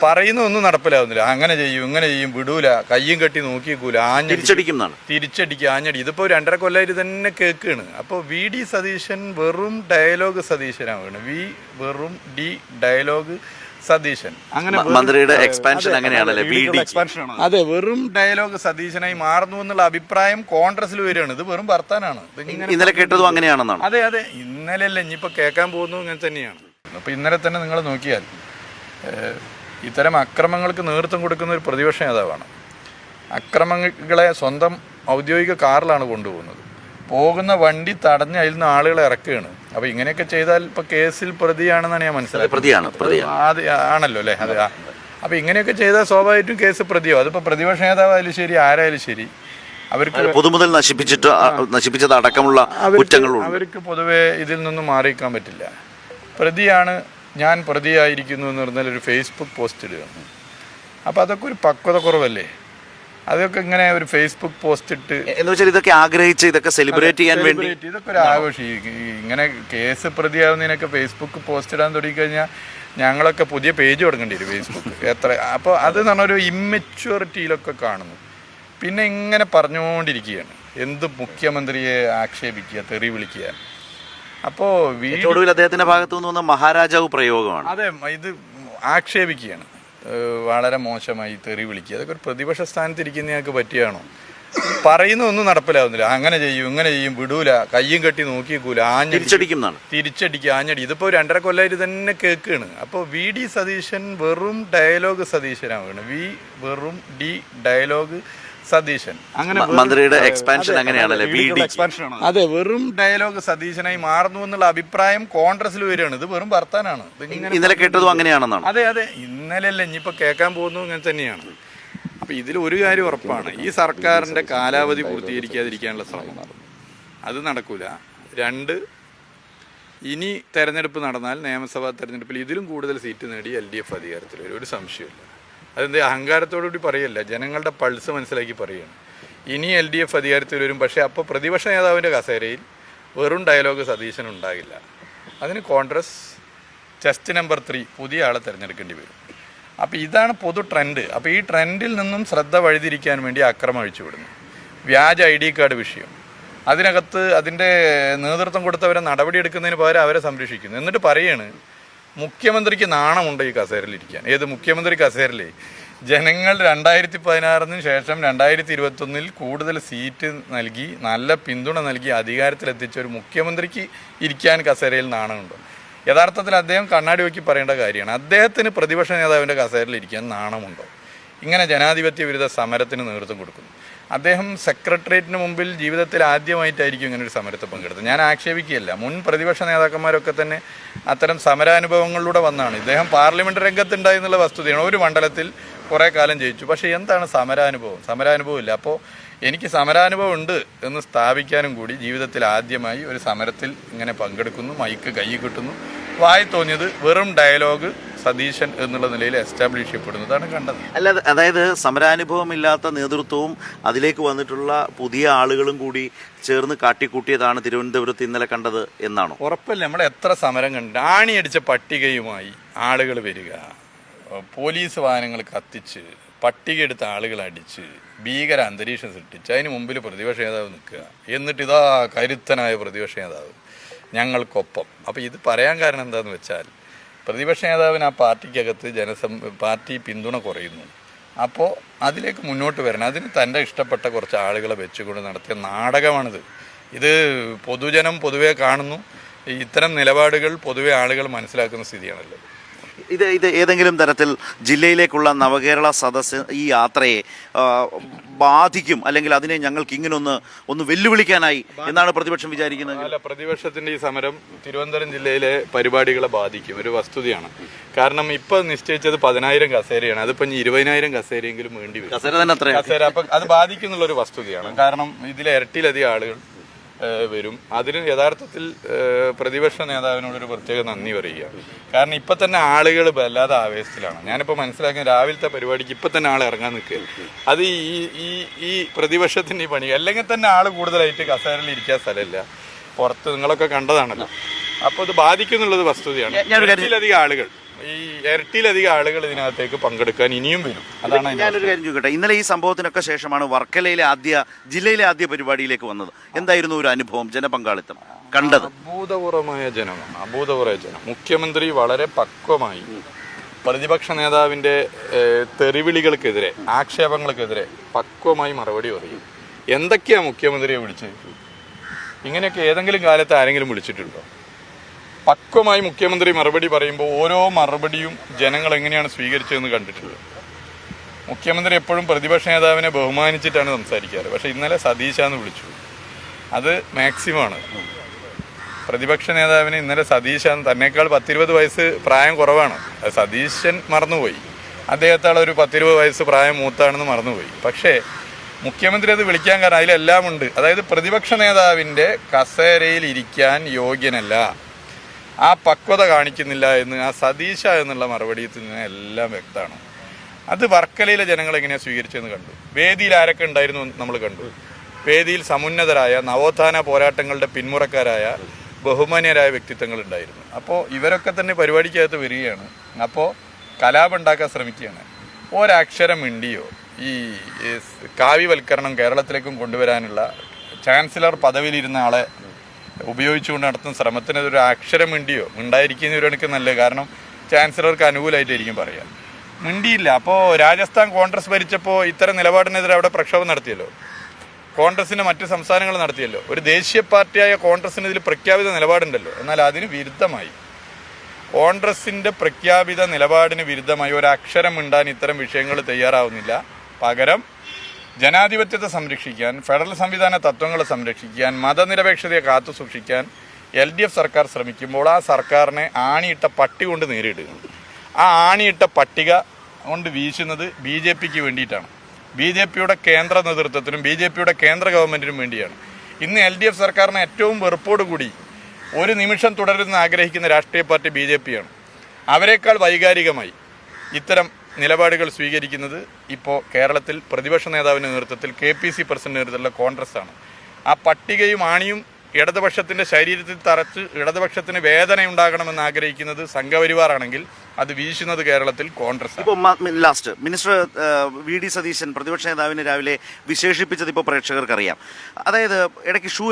പറയുന്നൊന്നും നടപ്പിലാവുന്നില്ല. അങ്ങനെ ചെയ്യും, ഇങ്ങനെ ചെയ്യും, വിടൂല, കയ്യും കെട്ടി നോക്കിക്കൂല, തിരിച്ചടിക്കുക, ആഞ്ഞടി. ഇതിപ്പോൾ 2.5 കൊല്ലമായിട്ട് തന്നെ കേൾക്കുകയാണ്. അപ്പോൾ VD സതീശൻ വെറും ഡയലോഗ് സതീശനാണ്. വെറും ഡയലോഗ് സതീശൻ. അങ്ങനെ മന്ത്രിയുടെ എക്സ്പാൻഷൻ അങ്ങനെയാണല്ലേ, അതെ, വെറും ഡയലോഗ് സതീശനായി മാറുന്നു എന്നുള്ള അഭിപ്രായം കോൺഗ്രസിൽ വരികയാണ്. ഇത് വെറും വർത്താനാണ്. ഇന്നലെ കേട്ടതും അങ്ങനെയാണെന്നാണ്. അതെ, ഇന്നലെ അല്ല, ഇനിയിപ്പോൾ കേൾക്കാൻ പോകുന്നു ഇങ്ങനെ തന്നെയാണ്. അപ്പോൾ ഇന്നലെ തന്നെ നിങ്ങൾ നോക്കിയാൽ ഇത്തരം അക്രമങ്ങൾക്ക് നേതൃത്വം കൊടുക്കുന്ന ഒരു പ്രതിപക്ഷ നേതാവാണ്. അക്രമങ്ങളെ സ്വന്തം ഔദ്യോഗിക കാറിലാണ് കൊണ്ടുപോകുന്നത്. പോകുന്ന വണ്ടി തടഞ്ഞ് അതിൽ നിന്ന് ആളുകളെ ഇറക്കുകയാണ്. അപ്പോൾ ഇങ്ങനെയൊക്കെ ചെയ്താൽ ഇപ്പോൾ കേസിൽ പ്രതിയാണെന്നാണ് ഞാൻ മനസ്സിലായത്. ആണല്ലോ അല്ലേ? അതെ. അപ്പോൾ ഇങ്ങനെയൊക്കെ ചെയ്താൽ സ്വാഭാവികമായിട്ടും കേസ് പ്രതിയാവും. അതിപ്പോൾ പ്രതിപക്ഷ നേതാവായാലും ശരി, ആരായാലും ശരി, അവർക്ക് പൊതുമുതൽ നശിപ്പിച്ചത് അടക്കമുള്ള കുറ്റങ്ങളുണ്ട്. അവർക്ക് പൊതുവെ ഇതിൽ നിന്നും മാറിയിരിക്കാൻ പറ്റില്ല. പ്രതിയാണ്, ഞാൻ പ്രതിയായിരിക്കുന്നു എന്ന് പറഞ്ഞാൽ ഒരു ഫേസ്ബുക്ക് പോസ്റ്റ് ഇടുക. അപ്പോൾ അതൊക്കെ ഒരു പക്വത കുറവല്ലേ? അതൊക്കെ ഇങ്ങനെ ഒരു ഫേസ്ബുക്ക് പോസ്റ്റ് ഇട്ട് എന്ന് വെച്ചാൽ ഇതൊക്കെ ആഗ്രഹിച്ച് ഇതൊക്കെ സെലിബ്രേറ്റ് ചെയ്യാൻ വേണ്ടി ഇതൊക്കെ ഒരു ആഘോഷം. ഇങ്ങനെ കേസ് പ്രതിയാവുന്നതിനൊക്കെ ഫേസ്ബുക്ക് പോസ്റ്റ് ഇടാൻ തുടങ്ങിക്കഴിഞ്ഞാൽ ഞങ്ങളൊക്കെ പുതിയ പേജ് തുടങ്ങേണ്ടി വരും ഫേസ്ബുക്ക്. അപ്പോൾ അത് എന്ന് പറഞ്ഞാൽ ഒരു ഇമ്മച്യൂരിറ്റിയിലൊക്കെ കാണുന്നു. പിന്നെ ഇങ്ങനെ പറഞ്ഞുകൊണ്ടിരിക്കുകയാണ്, എന്ത് മുഖ്യമന്ത്രിയെ ആക്ഷേപിക്കുക, തെറി വിളിക്കുക. അപ്പോൾ ഒടുവിൽ അദ്ദേഹത്തിന്റെ ഭാഗത്തു നിന്ന് വന്ന മഹാരാജാവ് പ്രയോഗമാണ്. അതെ, ഇത് ആക്ഷേപിക്കുകയാണ്, വളരെ മോശമായി തെറി വിളിക്കുക. അതൊക്കെ ഒരു പ്രതിപക്ഷ സ്ഥാനത്തിരിക്കുന്നയാൾക്ക് പറ്റിയാണോ? പറയുന്നൊന്നും നടപ്പിലാവുന്നില്ല. അങ്ങനെ ചെയ്യും, ഇങ്ങനെ ചെയ്യും, വിടൂല, കയ്യും കെട്ടി നോക്കിക്കൂല, തിരിച്ചടിക്കുക, ആഞ്ഞടി. ഇതിപ്പോൾ 2.5 കൊല്ലമായിട്ട് തന്നെ കേൾക്കുകയാണ്. അപ്പോൾ VD സതീശൻ വെറും ഡയലോഗ് സതീശനാണ്. വെറും ഡയലോഗ് സതീശൻ. അങ്ങനെ മന്ത്രിയുടെ എക്സ്പാൻഷൻ അങ്ങനെയാണല്ലേ, അതെ, വെറും ഡയലോഗ് സതീശനായി മാറുന്നു എന്നുള്ള അഭിപ്രായം കോൺഗ്രസിൽ വരികയാണ്. ഇത് വെറും വർത്താനാണ്. ഇന്നലെ കേട്ടതും അങ്ങനെയാണെന്നാണ്. അതെ, ഇന്നലെ അല്ല, ഇനിയിപ്പോൾ കേൾക്കാൻ പോകുന്നു ഇങ്ങനെ തന്നെയാണ്. അപ്പോൾ ഇതിൽ ഒരു കാര്യം ഉറപ്പാണ്, ഈ സർക്കാരിൻ്റെ കാലാവധി പൂർത്തീകരിക്കാതിരിക്കാനുള്ള ശ്രമം അത് നടക്കൂല. 2, ഇനി തെരഞ്ഞെടുപ്പ് നടന്നാൽ നിയമസഭാ തെരഞ്ഞെടുപ്പിൽ ഇതിലും കൂടുതൽ സീറ്റ് നേടി LDF അധികാരത്തിൽ വരും, ഒരു സംശയമില്ല. അതെന്ത് അഹങ്കാരത്തോടുകൂടി പറയല്ല, ജനങ്ങളുടെ പൾസ് മനസ്സിലാക്കി പറയുകയാണ്. ഇനി LDF അധികാരത്തിൽ വരും. പക്ഷേ അപ്പോൾ പ്രതിപക്ഷ നേതാവിൻ്റെ കസേരയിൽ വെറും ഡയലോഗ് സതീശൻ ഉണ്ടാകില്ല. അതിന് കോൺഗ്രസ് ചെസ്റ്റ് നമ്പർ 3 പുതിയ ആളെ തിരഞ്ഞെടുക്കേണ്ടി വരും. അപ്പോൾ ഇതാണ് പൊതു ട്രെൻഡ്. അപ്പോൾ ഈ ട്രെൻഡിൽ നിന്നും ശ്രദ്ധ വഴിതിരിക്കാൻ വേണ്ടി അക്രമം അഴിച്ചുവിടുന്നു. വ്യാജ ID കാർഡ് വിഷയം, അതിനകത്ത് അതിൻ്റെ നേതൃത്വം കൊടുത്തവരെ നടപടിയെടുക്കുന്നതിന് പകരം അവരെ സംരക്ഷിക്കുന്നു. എന്നിട്ട് പറയാണ്, മുഖ്യമന്ത്രിക്ക് നാണമുണ്ട് ഈ കസേരയിലിരിക്കാൻ. ഏത് മുഖ്യമന്ത്രി കസേരയിലേ? ജനങ്ങൾ 2016 ശേഷം 2021 കൂടുതൽ സീറ്റ് നൽകി, നല്ല പിന്തുണ നൽകി അധികാരത്തിലെത്തിച്ച ഒരു മുഖ്യമന്ത്രിക്ക് ഇരിക്കാൻ കസേരയിൽ നാണമുണ്ടോ? യഥാർത്ഥത്തിൽ അദ്ദേഹം കണ്ണാടി നോക്കി പറയേണ്ട കാര്യമാണ്, അദ്ദേഹത്തിന് പ്രതിപക്ഷ നേതാവിൻ്റെ കസേരയിൽ ഇരിക്കാൻ നാണമുണ്ടോ? ഇങ്ങനെ ജനാധിപത്യ വിരുദ്ധ സമരത്തിന് നേതൃത്വം കൊടുക്കുന്നു. അദ്ദേഹം സെക്രട്ടേറിയറ്റിന് മുമ്പിൽ ജീവിതത്തിൽ ആദ്യമായിട്ടായിരിക്കും ഇങ്ങനെ ഒരു സമരത്തിൽ പങ്കെടുത്തത്. ഞാൻ ആക്ഷേപിക്കുകയല്ല, മുൻ പ്രതിപക്ഷ നേതാക്കന്മാരൊക്കെ തന്നെ അത്തരം സമരാനുഭവങ്ങളിലൂടെ വന്നാണ്. ഇദ്ദേഹം പാർലമെൻറ്റ് രംഗത്തുണ്ടായി എന്നുള്ള വസ്തുതയാണ്. ഒരു മണ്ഡലത്തിൽ കുറേ കാലം ജയിച്ചു. പക്ഷേ എന്താണ് സമരാനുഭവം ഇല്ല. അപ്പോൾ എനിക്ക് സമരാനുഭവം ഉണ്ട് എന്ന് സ്ഥാപിക്കാനും കൂടി ജീവിതത്തിൽ ആദ്യമായി ഒരു സമരത്തിൽ ഇങ്ങനെ പങ്കെടുക്കുന്നു, മൈക്ക് കൈ കിട്ടുന്നു, വായി തോന്നിയത് വെറും ഡയലോഗ് സതീശൻ എന്നുള്ള നിലയിൽ എസ്റ്റാബ്ലിഷ് ചെയ്യപ്പെടുന്നതാണ് കണ്ടത്. അല്ലാതെ അതായത് സമരാനുഭവമില്ലാത്ത നേതൃത്വവും അതിലേക്ക് വന്നിട്ടുള്ള പുതിയ ആളുകളും കൂടി ചേർന്ന് കാട്ടിക്കൂട്ടിയതാണ് തിരുവനന്തപുരത്ത് ഇന്നലെ കണ്ടത് എന്നാണോ? ഉറപ്പല്ല. നമ്മൾ എത്ര സമരം കണ്ട്, ആണിയടിച്ച പട്ടികയുമായി ആളുകൾ വരിക, പോലീസ് വാഹനങ്ങൾ കത്തിച്ച് പട്ടിക എടുത്ത ആളുകൾ അടിച്ച് ഭീകര അന്തരീക്ഷം സൃഷ്ടിച്ച് അതിന് മുമ്പിൽ പ്രതിപക്ഷ നേതാവ് നിൽക്കുക. എന്നിട്ട് ഇതാ കരുത്തനായ പ്രതിപക്ഷ നേതാവ് ഞങ്ങൾക്കൊപ്പം. അപ്പോൾ ഇത് പറയാൻ കാരണം എന്താണെന്ന് വെച്ചാൽ, പ്രതിപക്ഷ നേതാവിന് ആ പാർട്ടിക്കകത്ത് പാർട്ടി പിന്തുണ കുറയുന്നു. അപ്പോൾ അതിലേക്ക് മുന്നോട്ട് വരണം. അതിന് തൻ്റെ ഇഷ്ടപ്പെട്ട കുറച്ച് ആളുകളെ വെച്ചുകൊണ്ട് നടത്തിയ നാടകമാണിത്. ഇത് പൊതുജനം പൊതുവെ കാണുന്നു. ഇത്തരം നിലപാടുകൾ പൊതുവെ ആളുകൾ മനസ്സിലാക്കുന്ന സ്ഥിതിയാണല്ലോ. ഇത് ഏതെങ്കിലും തരത്തിൽ ജില്ലയിലേക്കുള്ള നവകേരള സദസ്സ് ഈ യാത്രയെ ബാധിക്കും, അല്ലെങ്കിൽ അതിനെ ഞങ്ങൾക്ക് ഇങ്ങനെ ഒന്ന് വെല്ലുവിളിക്കാനായി എന്നാണ് പ്രതിപക്ഷം വിചാരിക്കുന്നത്? അല്ല, പ്രതിപക്ഷത്തിൻ്റെ ഈ സമരം തിരുവനന്തപുരം ജില്ലയിലെ പരിപാടികളെ ബാധിക്കും, ഒരു വസ്തുതയാണ്. കാരണം ഇപ്പം നിശ്ചയിച്ചത് 10,000 കസേരയാണ്. അതിപ്പോൾ 20,000 കസേരയെങ്കിലും വേണ്ടി വരും. കസേര അപ്പം അത് ബാധിക്കുന്നുള്ളൊരു വസ്തുതയാണ്. കാരണം ഇതിൽ ഇരട്ടിയിലധികം ആളുകൾ വരും. അതിന് യഥാർത്ഥത്തിൽ പ്രതിപക്ഷ നേതാവിനോടൊരു പ്രത്യേക നന്ദി പറയുക. കാരണം ഇപ്പം തന്നെ ആളുകൾ വല്ലാതെ ആവേശത്തിലാണ്. ഞാനിപ്പോൾ മനസ്സിലാക്കിയ രാവിലത്തെ പരിപാടിക്ക് ഇപ്പം തന്നെ ആൾ ഇറങ്ങാൻ നിൽക്കുക. അത് ഈ പ്രതിപക്ഷത്തിൻ്റെ ഈ പണി. അല്ലെങ്കിൽ തന്നെ ആൾ കൂടുതലായിട്ട് കസേരയിൽ ഇരിക്കാൻ സ്ഥലമില്ല. പുറത്ത് നിങ്ങളൊക്കെ കണ്ടതാണല്ലോ. അപ്പോൾ ഇത് ബാധിക്കുന്നുള്ളത് വസ്തുതയാണ്. ഇരട്ടിയിലധികം ആളുകൾ ഈ ഇരട്ടിയിലധികം ആളുകൾ ഇതിനകത്തേക്ക് പങ്കെടുക്കാൻ ഇനിയും വരും. അതാണ് അതിന്റെ ഞാനൊരു കാര്യം ചോദിക്കട്ടെ, ഇന്നലെ ഈ സംഭവത്തിനൊക്കെ ശേഷമാണ് വർക്കലയിലെ ജില്ലയിലെ ആദ്യ പരിപാടിയിലേക്ക് വന്നത്. എന്തായിരുന്നു ഒരു അനുഭവം, ജനപങ്കാളിത്തം കണ്ടത്? അഭൂതപൂർവമായ ജനമാണ്, അഭൂതപൂർവമായ ജനം. മുഖ്യമന്ത്രി വളരെ പക്വമായി പ്രതിപക്ഷ നേതാവിൻ്റെ തെറിവിളികൾക്കെതിരെ, ആക്ഷേപങ്ങൾക്കെതിരെ പക്വമായി മറുപടി പറയും. എന്തൊക്കെയാണ് മുഖ്യമന്ത്രിയെ വിളിച്ചത്? ഇങ്ങനെയൊക്കെ ഏതെങ്കിലും കാലത്ത് ആരെങ്കിലും വിളിച്ചിട്ടുണ്ടോ? പക്വമായി മുഖ്യമന്ത്രി മറുപടി പറയുമ്പോൾ ഓരോ മറുപടിയും ജനങ്ങൾ എങ്ങനെയാണ് സ്വീകരിച്ചതെന്ന് കണ്ടിട്ടുള്ളത്. മുഖ്യമന്ത്രി എപ്പോഴും പ്രതിപക്ഷ നേതാവിനെ ബഹുമാനിച്ചിട്ടാണ് സംസാരിക്കാറ്. പക്ഷേ ഇന്നലെ സതീശാന്ന് വിളിച്ചു, അത് മാക്സിമമാണ്. പ്രതിപക്ഷ നേതാവിന് ഇന്നലെ സതീശാന്ന്, തന്നേക്കാൾ 10-20 വയസ്സ് പ്രായം കുറവാണ്. അത് സതീശൻ മറന്നുപോയി, അദ്ദേഹത്താൾ ഒരു 10-20 വയസ്സ് പ്രായം മൂത്താണെന്ന് മറന്നുപോയി. പക്ഷേ മുഖ്യമന്ത്രി അത് വിളിക്കാൻ കാരണം അതിലെല്ലാം ഉണ്ട്. അതായത് പ്രതിപക്ഷ നേതാവിൻ്റെ കസേരയിൽ ഇരിക്കാൻ യോഗ്യനല്ല, ആ പക്വത കാണിക്കുന്നില്ല എന്ന് ആ സതീശ എന്നുള്ള മറുപടിയിൽ നിന്ന് എല്ലാം വ്യക്തമാണ്. അത് വർക്കലയിലെ ജനങ്ങൾ എങ്ങനെയാണ് സ്വീകരിച്ചതെന്ന് കണ്ടു. വേദിയിൽ ആരൊക്കെ ഉണ്ടായിരുന്നു നമ്മൾ കണ്ടു. വേദിയിൽ സമുന്നതരായ നവോത്ഥാന പോരാട്ടങ്ങളുടെ പിന്മുറക്കാരായ ബഹുമാന്യരായ വ്യക്തിത്വങ്ങൾ ഉണ്ടായിരുന്നു. അപ്പോൾ ഇവരൊക്കെ തന്നെ പരിപാടിക്കകത്ത് വരികയാണ്. അപ്പോൾ കലാപം ഉണ്ടാക്കാൻ ശ്രമിക്കുകയാണ്. ഒരക്ഷരം മിണ്ടിയോ ഈ കാവ്യവൽക്കരണം കേരളത്തിലേക്കും കൊണ്ടുവരാനുള്ള ചാൻസലർ പദവിയിലിരുന്ന ആളെ ഉപയോഗിച്ചുകൊണ്ട് നടത്തുന്ന ശ്രമത്തിനൊരു അക്ഷരം മിണ്ടിയോ? മിണ്ടായിരിക്കുന്നവരൊക്കെ നല്ലത്, കാരണം ചാൻസലർക്ക് അനുകൂലമായിട്ടായിരിക്കും പറയുക. മിണ്ടിയില്ല. അപ്പോൾ രാജസ്ഥാൻ കോൺഗ്രസ് ഭരിച്ചപ്പോൾ ഇത്തരം നിലപാടിനെതിരെ അവിടെ പ്രക്ഷോഭം നടത്തിയല്ലോ. കോൺഗ്രസിൻ്റെ മറ്റ് സംസ്ഥാനങ്ങൾ നടത്തിയല്ലോ. ഒരു ദേശീയ പാർട്ടിയായ കോൺഗ്രസിന് ഇതിൽ പ്രഖ്യാപിത നിലപാടുണ്ടല്ലോ. എന്നാൽ അതിന് വിരുദ്ധമായി, കോൺഗ്രസിൻ്റെ പ്രഖ്യാപിത നിലപാടിന് വിരുദ്ധമായി ഒരക്ഷരം മിണ്ടാൻ ഇത്തരം വിഷയങ്ങൾ തയ്യാറാവുന്നില്ല. പകരം ജനാധിപത്യത്തെ സംരക്ഷിക്കാൻ, ഫെഡറൽ സംവിധാന തത്വങ്ങളെ സംരക്ഷിക്കാൻ, മതനിരപേക്ഷതയെ കാത്തു സൂക്ഷിക്കാൻ LDF സർക്കാർ ശ്രമിക്കുമ്പോൾ ആ സർക്കാരിനെ ആണിയിട്ട പട്ടി കൊണ്ട് നേരിടുകയാണ്. ആ ആണിയിട്ട പട്ടിക കൊണ്ട് വീശുന്നത് BJPക്ക് വേണ്ടിയിട്ടാണ്. BJPയുടെ കേന്ദ്ര നേതൃത്വത്തിനും BJPയുടെ കേന്ദ്ര ഗവൺമെൻറ്റിനും വേണ്ടിയാണ്. ഇന്ന് LDF സർക്കാരിനെ ഏറ്റവും വെറുപ്പോടുകൂടി ഒരു നിമിഷം തുടരുന്ന ആഗ്രഹിക്കുന്ന രാഷ്ട്രീയ പാർട്ടി BJPയാണ്. അവരെക്കാൾ വൈകാരികമായി ഇത്തരം നിലപാടുകൾ സ്വീകരിക്കുന്നത് ഇപ്പോൾ കേരളത്തിൽ പ്രതിപക്ഷ നേതാവിൻ്റെ നേതൃത്വത്തിൽ KPC പ്രസിഡന്റ് നേതൃത്വത്തിലുള്ള കോൺഗ്രസ്സാണ്. ആ പട്ടികയും ആണിയും ഇടതുപക്ഷത്തിൻ്റെ ശരീരത്തിൽ തറച്ച് ഇടതുപക്ഷത്തിന് വേദനയുണ്ടാകണമെന്ന് ആഗ്രഹിക്കുന്നത് സംഘപരിവാറാണെങ്കിൽ അത് വീശുന്നത് കേരളത്തിൽ കോൺഗ്രസ്. ഇപ്പോൾ ലാസ്റ്റ് മിനിസ്റ്റർ VD സതീശൻ പ്രതിപക്ഷ നേതാവിനെ രാവിലെ വിശേഷിപ്പിച്ചത് ഇപ്പോൾ പ്രേക്ഷകർക്കറിയാം. അതായത് ഇടയ്ക്ക് ഷൂ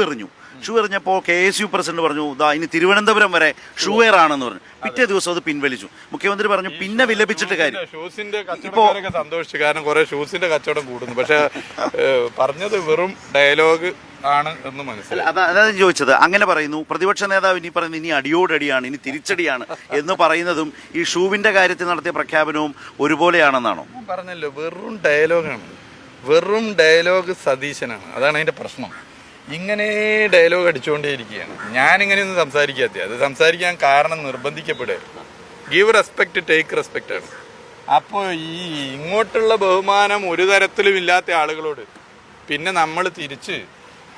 എറിഞ്ഞപ്പോൾ KSU പ്രസിഡന്റ് പറഞ്ഞു ഇനി തിരുവനന്തപുരം വരെ ഷൂ ആണെന്ന് പറഞ്ഞു. പിറ്റേ ദിവസം അത് പിൻവലിച്ചു. മുഖ്യമന്ത്രി പറഞ്ഞു പിന്നെ വിലപിച്ചിട്ട് കാര്യം. ഷൂസിന്റെ കച്ചവടക്കാരൊക്കെ സന്തോഷിച്ചു, കാരണം കുറെ ഷൂസിന്റെ കച്ചവടം കൂടുന്നു. പക്ഷെ പറഞ്ഞത് വെറും ഡയലോഗ് ആണ് എന്ന് മനസ്സിലായി. അതാണ് ചോദിച്ചത്. അങ്ങനെ പറയുന്നു പ്രതിപക്ഷ നേതാവ് ഇനി പറയുന്നത് ഇനി അടിയോടടിയാണ്, ഇനി തിരിച്ചടിയാണ് എന്ന് പറയുന്നതും ഈ ഷൂവിന്റെ കാര്യത്തിൽ നടത്തിയ പ്രഖ്യാപനവും ഒരുപോലെയാണെന്നാണോ? പറഞ്ഞല്ലോ, വെറും ഡയലോഗാണ്, വെറും ഡയലോഗ് സതീശനാണ്. അതാണ് അതിന്റെ പ്രശ്നം. ഇങ്ങനെ ഡയലോഗ് അടിച്ചുകൊണ്ടേയിരിക്കുകയാണ്. ഞാനിങ്ങനെയൊന്നും സംസാരിക്കാത്ത, അത് സംസാരിക്കാൻ കാരണം നിർബന്ധിക്കപ്പെടുക. ഗീവ് റെസ്പെക്ട് ടേക്ക് റെസ്പെക്റ്റ് ആണ്. അപ്പോൾ ഈ ഇങ്ങോട്ടുള്ള ബഹുമാനം ഒരു തരത്തിലും ഇല്ലാത്ത ആളുകളോട് പിന്നെ നമ്മൾ തിരിച്ച്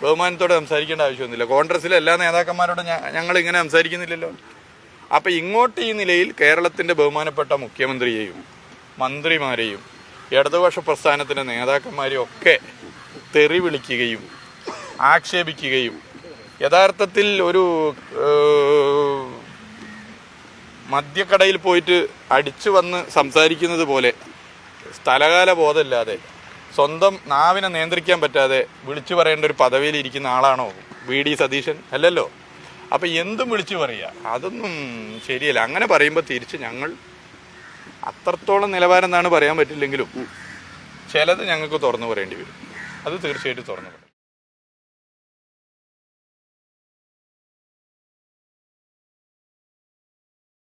ബഹുമാനത്തോടെ സംസാരിക്കേണ്ട ആവശ്യമൊന്നുമില്ല. കോൺഗ്രസിലെ എല്ലാ നേതാക്കന്മാരോടും ഞങ്ങൾ ഇങ്ങനെ സംസാരിക്കുന്നില്ലല്ലോ. അപ്പോൾ ഇങ്ങോട്ട് ഈ നിലയിൽ കേരളത്തിൻ്റെ ബഹുമാനപ്പെട്ട മുഖ്യമന്ത്രിയെയും മന്ത്രിമാരെയും ഇടതുപക്ഷ പ്രസ്ഥാനത്തിൻ്റെ നേതാക്കന്മാരെയും ഒക്കെ തെറി വിളിക്കുകയും ആക്ഷേപിക്കുകയും യഥാർത്ഥത്തിൽ ഒരു മദ്യക്കടയിൽ പോയിട്ട് അടിച്ചു വന്ന് സംസാരിക്കുന്നത് പോലെ സ്ഥലകാല ബോധമില്ലാതെ സ്വന്തം നാവിനെ നിയന്ത്രിക്കാൻ പറ്റാതെ വിളിച്ചു പറയേണ്ട ഒരു പദവിയിൽ ഇരിക്കുന്ന ആളാണോ VD സതീശൻ? അല്ലല്ലോ. അപ്പം എന്തും വിളിച്ചു പറയുക, അതൊന്നും ശരിയല്ല. അങ്ങനെ പറയുമ്പോൾ തിരിച്ച് ഞങ്ങൾ അത്രത്തോളം നിലവാരം എന്നാണ് പറയാൻ പറ്റില്ലെങ്കിലും ചിലത് ഞങ്ങൾക്ക് തുറന്നു പറയേണ്ടി വരും. അത് തീർച്ചയായിട്ടും തുറന്നു പറയും.